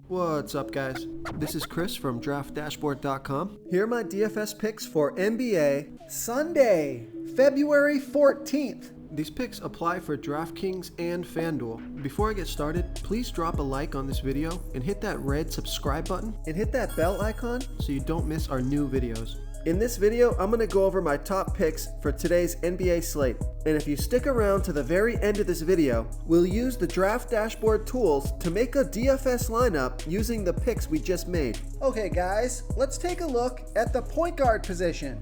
What's up, guys? This is Chris from DraftDashboard.com. Here are my DFS picks for NBA Sunday, February 14th. These picks apply for DraftKings and FanDuel. Before I get started, please drop a like on this video and hit that red subscribe button and hit that bell icon so you don't miss our new videos. In this video, I'm going to go over my top picks for today's NBA slate. And if you stick around to the very end of this video, we'll use the Draft Dashboard tools to make a DFS lineup using the picks we just made. Okay guys, let's take a look at the point guard position.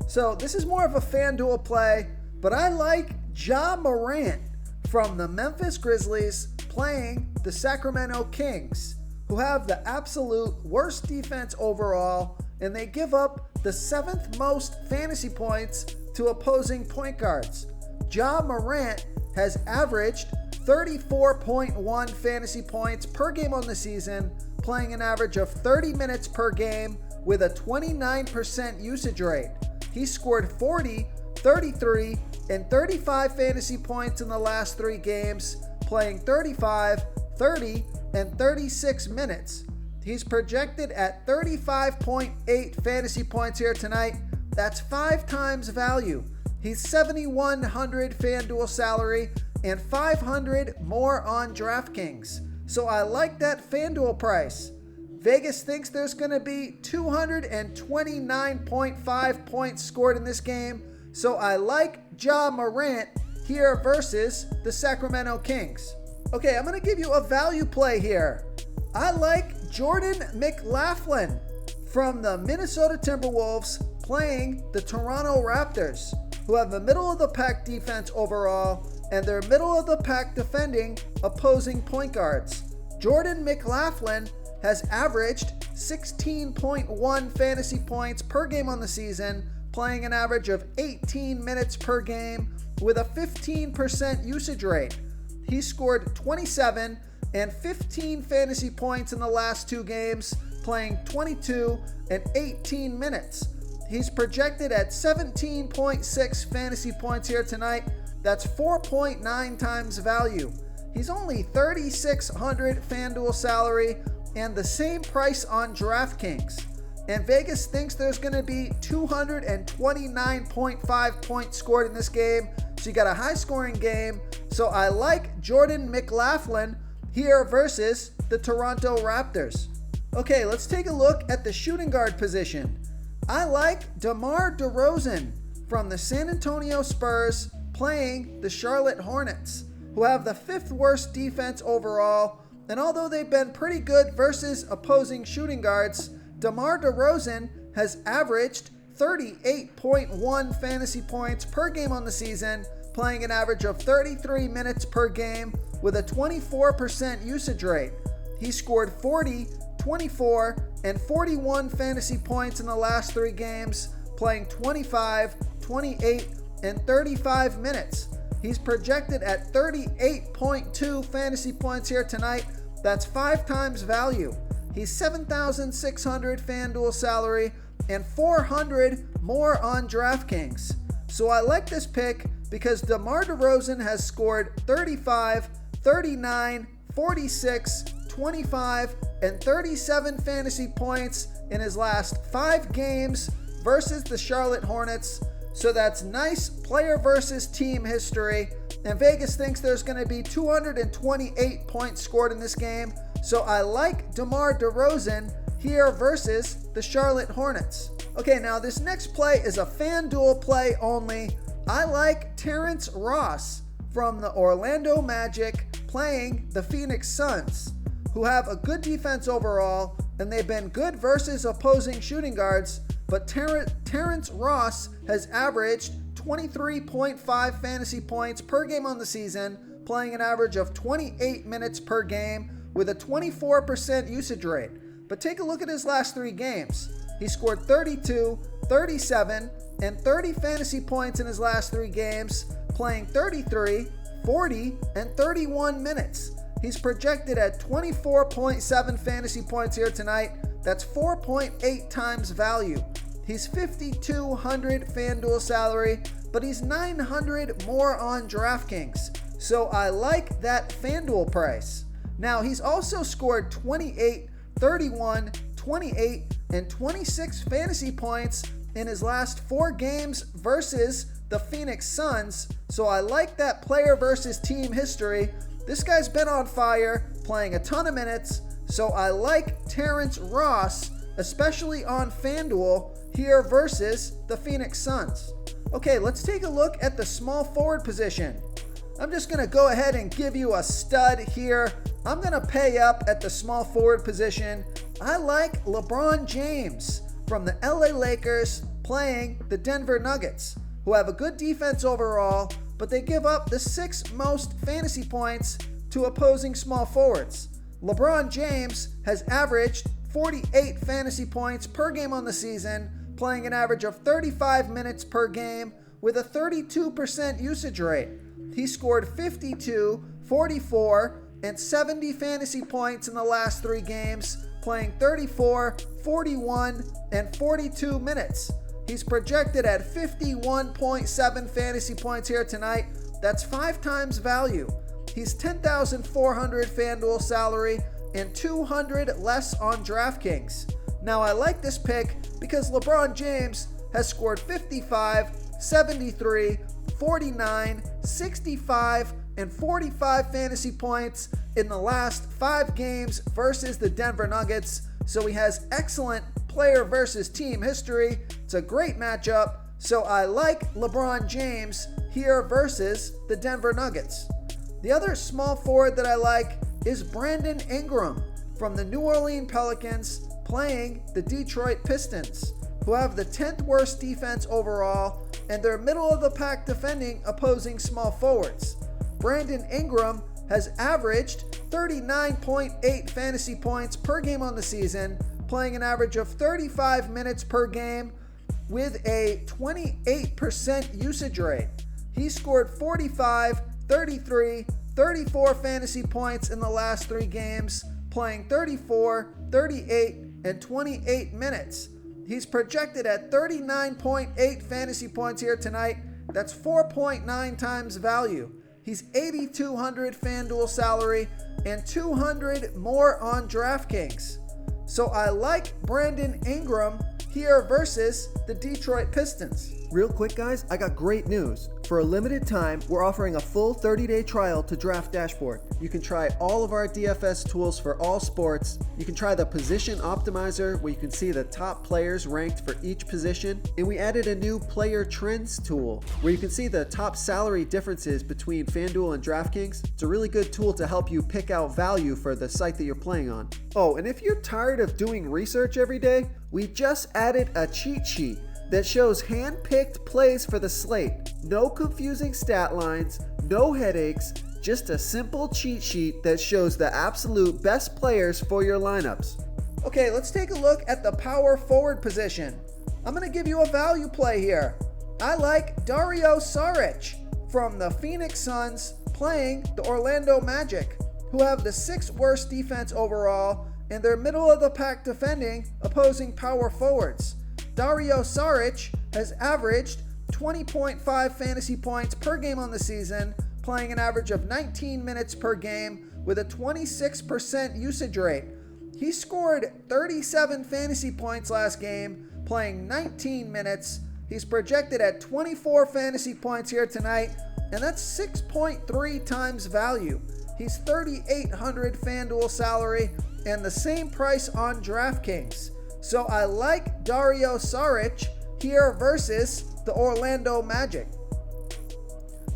So this is more of a FanDuel play, but I like Ja Morant from the Memphis Grizzlies playing the Sacramento Kings, who have the absolute worst defense overall, and they give up the 7th most fantasy points to opposing point guards. Ja Morant has averaged 34.1 fantasy points per game on the season, playing an average of 30 minutes per game with a 29% usage rate. He scored 40, 33, and 35 fantasy points in the last 3 games, playing 35, 30, and 36 minutes. He's projected at 35.8 fantasy points here tonight. That's 5 times value. He's $7,100 FanDuel salary and $500 more on DraftKings. So I like that FanDuel price. Vegas thinks there's going to be 229.5 points scored in this game. So I like Ja Morant here versus the Sacramento Kings. Okay, I'm going to give you a value play here. I like Jordan McLaughlin from the Minnesota Timberwolves playing the Toronto Raptors, who have the middle of the pack defense overall, and they're middle of the pack defending opposing point guards. Jordan McLaughlin has averaged 16.1 fantasy points per game on the season, playing an average of 18 minutes per game with a 15% usage rate. He scored 27 and 15 fantasy points in the last 2 games, playing 22 and 18 minutes. He's projected at 17.6 fantasy points here tonight. That's 4.9 times value. He's only $3,600 FanDuel salary and the same price on DraftKings. And Vegas thinks there's going to be 229.5 points scored in this game. So you got a high scoring game. So I like Jordan McLaughlin here versus the Toronto Raptors. Okay, let's take a look at the shooting guard position. I like DeMar DeRozan from the San Antonio Spurs playing the Charlotte Hornets, who have the 5th worst defense overall. And although they've been pretty good versus opposing shooting guards, DeMar DeRozan has averaged 38.1 fantasy points per game on the season, playing an average of 33 minutes per game with a 24% usage rate. He scored 40, 24, and 41 fantasy points in the last 3 games, playing 25, 28, and 35 minutes. He's projected at 38.2 fantasy points here tonight. That's 5 times value. He's $7,600 FanDuel salary and $400 more on DraftKings. So I like this pick because DeMar DeRozan has scored 35, 39, 46, 25, and 37 fantasy points in his last 5 games versus the Charlotte Hornets. So that's nice player versus team history. And Vegas thinks there's going to be 228 points scored in this game. So I like DeMar DeRozan here versus the Charlotte Hornets. Okay, now this next play is a FanDuel play only. I like Terrence Ross from the Orlando Magic playing the Phoenix Suns, who have a good defense overall, and they've been good versus opposing shooting guards, but Terrence Ross has averaged 23.5 fantasy points per game on the season, playing an average of 28 minutes per game with a 24% usage rate. But take a look at his last 3 games. He scored 32, 37, and 30 fantasy points in his last 3 games, playing 33, 40, and 31 minutes. He's projected at 24.7 fantasy points here tonight. That's 4.8 times value. He's $5,200 FanDuel salary, but he's $900 more on DraftKings. So I like that FanDuel price. Now, he's also scored 28, 31, 28, and 26 fantasy points in his last 4 games versus the Phoenix Suns, so I like that player versus team history. This guy's been on fire, playing a ton of minutes, so I like Terrence Ross, especially on FanDuel, here versus the Phoenix Suns. Okay, let's take a look at the small forward position. I'm just going to go ahead and give you a stud here. I'm going to pay up at the small forward position. I like LeBron James from the LA Lakers playing the Denver Nuggets, who have a good defense overall, but they give up the 6th most fantasy points to opposing small forwards. LeBron James has averaged 48 fantasy points per game on the season, playing an average of 35 minutes per game with a 32% usage rate. He scored 52, 44, and 70 fantasy points in the last 3 games, playing 34, 41, and 42 minutes. He's projected at 51.7 fantasy points here tonight. That's 5 times value. He's 10,400 FanDuel salary and 200 less on DraftKings. Now, I like this pick because LeBron James has scored 55, 73, 49, 65, and 45 fantasy points in the last 5 games versus the Denver Nuggets, so he has excellent player versus team history. It's a great matchup, so I like LeBron James here versus the Denver Nuggets. The other small forward that I like is Brandon Ingram from the New Orleans Pelicans playing the Detroit Pistons, who have the 10th worst defense overall, and they're middle of the pack defending opposing small forwards. Brandon Ingram has averaged 39.8 fantasy points per game on the season, playing an average of 35 minutes per game with a 28% usage rate. He scored 45, 33, 34 fantasy points in the last 3 games, playing 34, 38, and 28 minutes. He's projected at 39.8 fantasy points here tonight. That's 4.9 times value. He's 8,200 FanDuel salary and 200 more on DraftKings. So I like Brandon Ingram here versus the Detroit Pistons. Real quick, guys, I got great news. For a limited time, we're offering a full 30-day trial to Draft Dashboard. You can try all of our DFS tools for all sports. You can try the Position Optimizer, where you can see the top players ranked for each position. And we added a new Player Trends tool, where you can see the top salary differences between FanDuel and DraftKings. It's a really good tool to help you pick out value for the site that you're playing on. Oh, and if you're tired of doing research every day, we just added a cheat sheet that shows hand-picked plays for the slate. No confusing stat lines, no headaches, just a simple cheat sheet that shows the absolute best players for your lineups. Okay, let's take a look at the power forward position. I'm going to give you a value play here. I like Dario Saric from the Phoenix Suns playing the Orlando Magic, who have the 6th worst defense overall, and they're middle of the pack defending opposing power forwards. Dario Saric has averaged 20.5 fantasy points per game on the season, playing an average of 19 minutes per game with a 26% usage rate. He scored 37 fantasy points last game, playing 19 minutes. He's projected at 24 fantasy points here tonight, and that's 6.3 times value. He's 3,800 FanDuel salary and the same price on DraftKings. So I like Dario Saric here versus the Orlando Magic.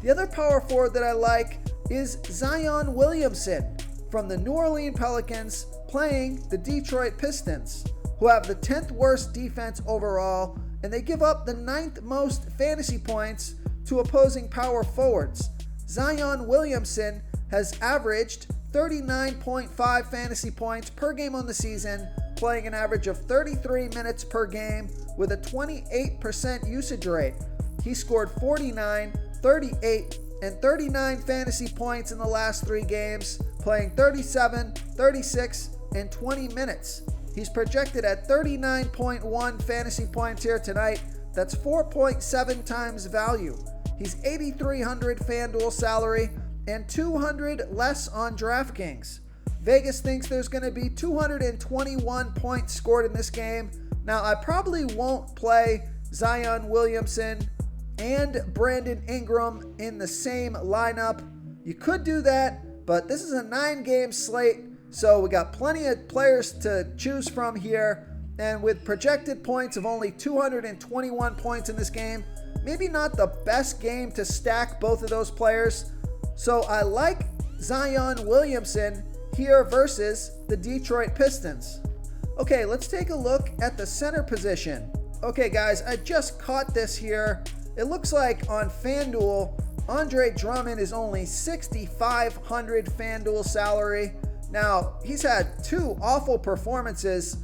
The other power forward that I like is Zion Williamson from the New Orleans Pelicans playing the Detroit Pistons, who have the 10th worst defense overall, and they give up the 9th most fantasy points to opposing power forwards. Zion Williamson has averaged 39.5 fantasy points per game on the season, playing an average of 33 minutes per game with a 28% usage rate. He scored 49, 38, and 39 fantasy points in the last 3 games, playing 37, 36, and 20 minutes. He's projected at 39.1 fantasy points here tonight. That's 4.7 times value. He's 8,300 FanDuel salary and 200 less on DraftKings. Vegas thinks there's going to be 221 points scored in this game. Now, I probably won't play Zion Williamson and Brandon Ingram in the same lineup. You could do that, but this is a 9-game slate, so we got plenty of players to choose from here. And with projected points of only 221 points in this game, maybe not the best game to stack both of those players. So I like Zion Williamson here versus the Detroit Pistons. Okay, let's take a look at the center position. Okay, guys, I just caught this here. It looks like on FanDuel, Andre Drummond is only $6,500 FanDuel salary. Now, he's had 2 awful performances.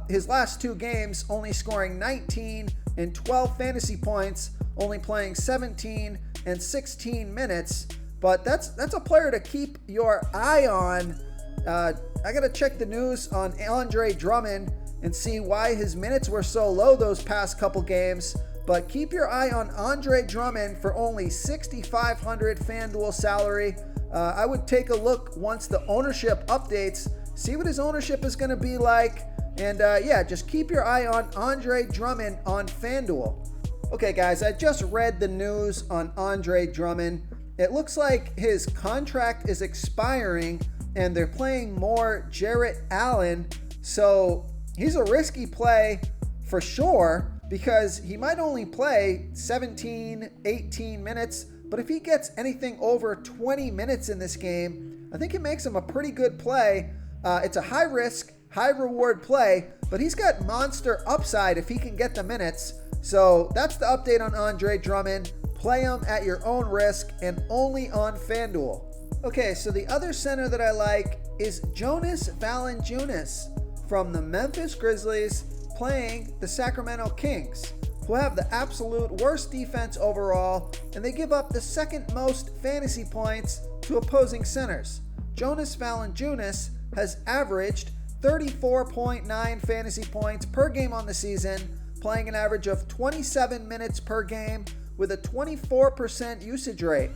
His last 2 games, only scoring 19 and 12 fantasy points, only playing 17 and 16 minutes. But that's a player to keep your eye on. I got to check the news on Andre Drummond and see why his minutes were so low those past couple games. But keep your eye on Andre Drummond for only $6,500 FanDuel salary. I would take a look once the ownership updates, see what his ownership is going to be like. And yeah, just keep your eye on Andre Drummond on FanDuel. Okay, guys, I just read the news on Andre Drummond. It looks like his contract is expiring and they're playing more Jarrett Allen. So he's a risky play for sure because he might only play 17, 18 minutes. But if he gets anything over 20 minutes in this game, I think it makes him a pretty good play. It's a high risk, high reward play, but he's got monster upside if he can get the minutes. So that's the update on Andre Drummond. Play him at your own risk and only on FanDuel. Okay, so the other center that I like is Jonas Valanciunas from the Memphis Grizzlies playing the Sacramento Kings, who have the absolute worst defense overall, and they give up the second most fantasy points to opposing centers. Jonas Valanciunas has averaged 34.9 fantasy points per game on the season, playing an average of 27 minutes per game with a 24% usage rate.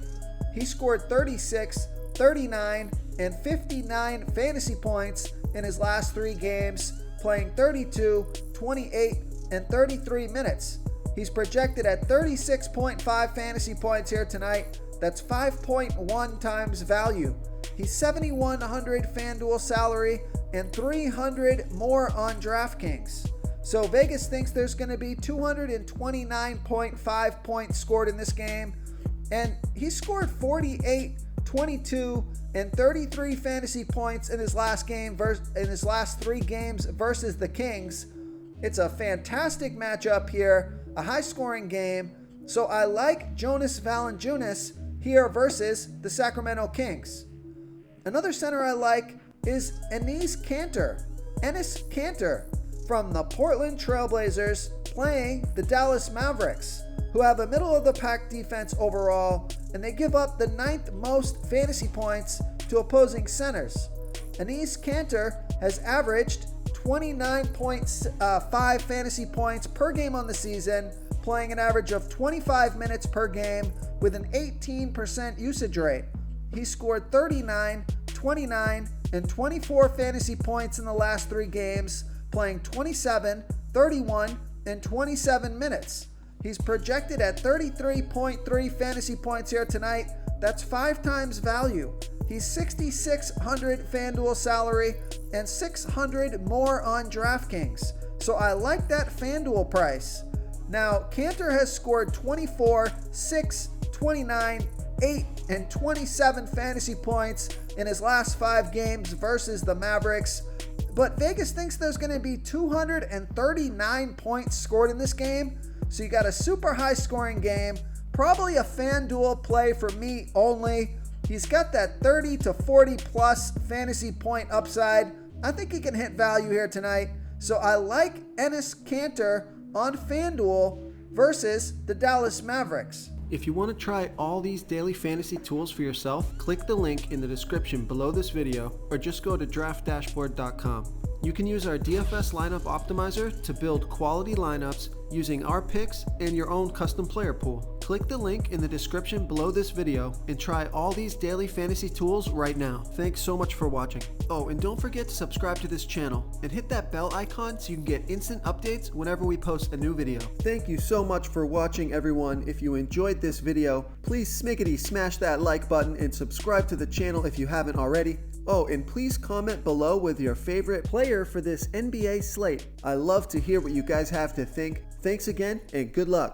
He scored 36, 39, and 59 fantasy points in his last 3 games, playing 32, 28, and 33 minutes. He's projected at 36.5 fantasy points here tonight. That's 5.1 times value. He's $7,100 FanDuel salary and $300 more on DraftKings. So Vegas thinks there's going to be 229.5 points scored in this game. And he scored 48, 22, and 33 fantasy points in his last 3 games versus the Kings. It's a fantastic matchup here, a high-scoring game. So I like Jonas Valanciunas here versus the Sacramento Kings. Another center I like is Enes Kanter from the Portland Trailblazers playing the Dallas Mavericks, who have a middle-of-the-pack defense overall, and they give up the 9th most fantasy points to opposing centers. Enes Kanter has averaged 29.5 fantasy points per game on the season, playing an average of 25 minutes per game with an 18% usage rate. He scored 39, 29, and 24 fantasy points in the last 3 games, playing 27, 31, and 27 minutes. He's projected at 33.3 fantasy points here tonight. That's 5 times value. He's $6,600 FanDuel salary and $600 more on DraftKings. So I like that FanDuel price. Now, Kanter has scored 24, 6, 29, 8, and 27 fantasy points in his last 5 games versus the Mavericks. But Vegas thinks there's going to be 239 points scored in this game. So you got a super high scoring game, probably a FanDuel play for me only. He's got that 30 to 40 plus fantasy point upside. I think he can hit value here tonight. So I like Enes Kanter on FanDuel versus the Dallas Mavericks. If you want to try all these daily fantasy tools for yourself, click the link in the description below this video or just go to draftdashboard.com. You can use our DFS lineup optimizer to build quality lineups using our picks and your own custom player pool. Click the link in the description below this video and try all these daily fantasy tools right now. Thanks so much for watching. Oh, and don't forget to subscribe to this channel and hit that bell icon so you can get instant updates whenever we post a new video. Thank you so much for watching, everyone. If you enjoyed this video, please smiggity smash that like button and subscribe to the channel if you haven't already. Oh, and please comment below with your favorite player for this NBA slate. I love to hear what you guys have to think. Thanks again, and good luck.